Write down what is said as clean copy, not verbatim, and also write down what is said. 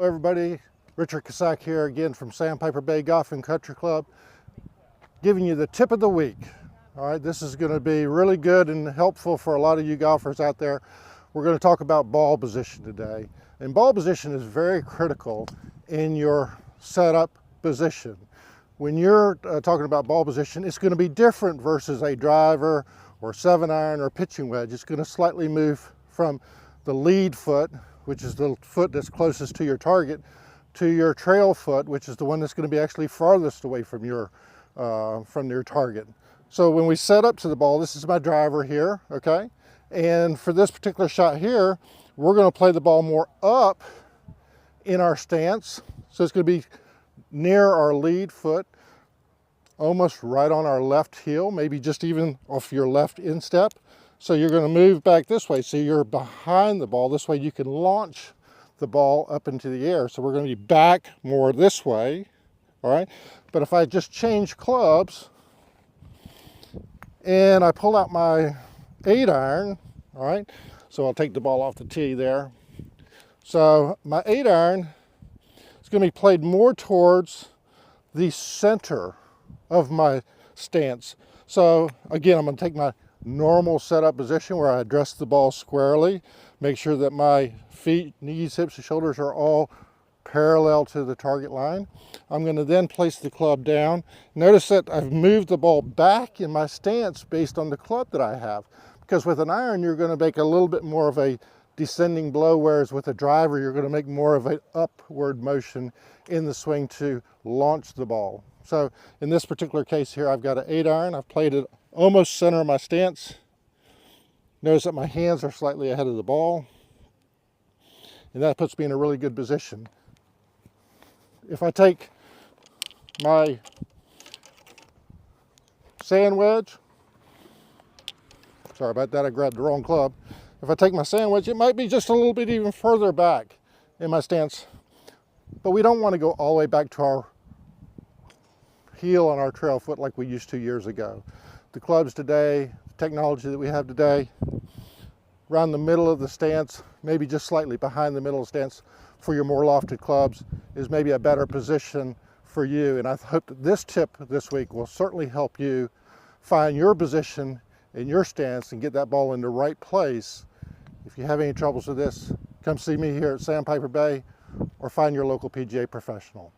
Hello everybody, Richard Kascsak here again from Sandpiper Bay Golf and Country Club, giving you the tip of the week. All right, this is going to be really good and helpful for a lot of you golfers out there. We're going to talk about ball position today. And ball position is very critical in your setup position. When you're talking about ball position, it's going to be different versus a driver or 7-iron or pitching wedge. It's going to slightly move from the lead foot, which is the foot that's closest to your target, to your trail foot, which is the one that's going to be actually farthest away from your target. So when we set up to the ball, this is my driver here, okay? And for this particular shot here, we're going to play the ball more up in our stance. So it's going to be near our lead foot, almost right on our left heel, maybe just even off your left instep. So you're going to move back this way, so you're behind the ball. This way you can launch the ball up into the air. So we're going to be back more this way, all right? But if I just change clubs and I pull out my 8-iron, all right? So I'll take the ball off the tee there. So my 8-iron is going to be played more towards the center of my stance. So again, I'm going to take my normal setup position where I address the ball squarely, make sure that my feet, knees, hips, and shoulders are all parallel to the target line. I'm going to then place the club down. Notice that I've moved the ball back in my stance based on the club that I have, because with an iron you're going to make a little bit more of a descending blow, whereas with a driver you're going to make more of an upward motion in the swing to launch the ball. So in this particular case here, I've got an 8-iron. I've played it almost center of my stance. Notice that my hands are slightly ahead of the ball, and that puts me in a really good position. If I take my sand wedge, sorry about that, I grabbed the wrong club. If I take my sand wedge, it might be just a little bit even further back in my stance, but we don't want to go all the way back to our heel on our trail foot like we used to years ago. The clubs today, the technology that we have today, around the middle of the stance, maybe just slightly behind the middle of the stance for your more lofted clubs, is maybe a better position for you. And I hope that this tip this week will certainly help you find your position in your stance and get that ball in the right place. If you have any troubles with this, come see me here at Sandpiper Bay or find your local PGA professional.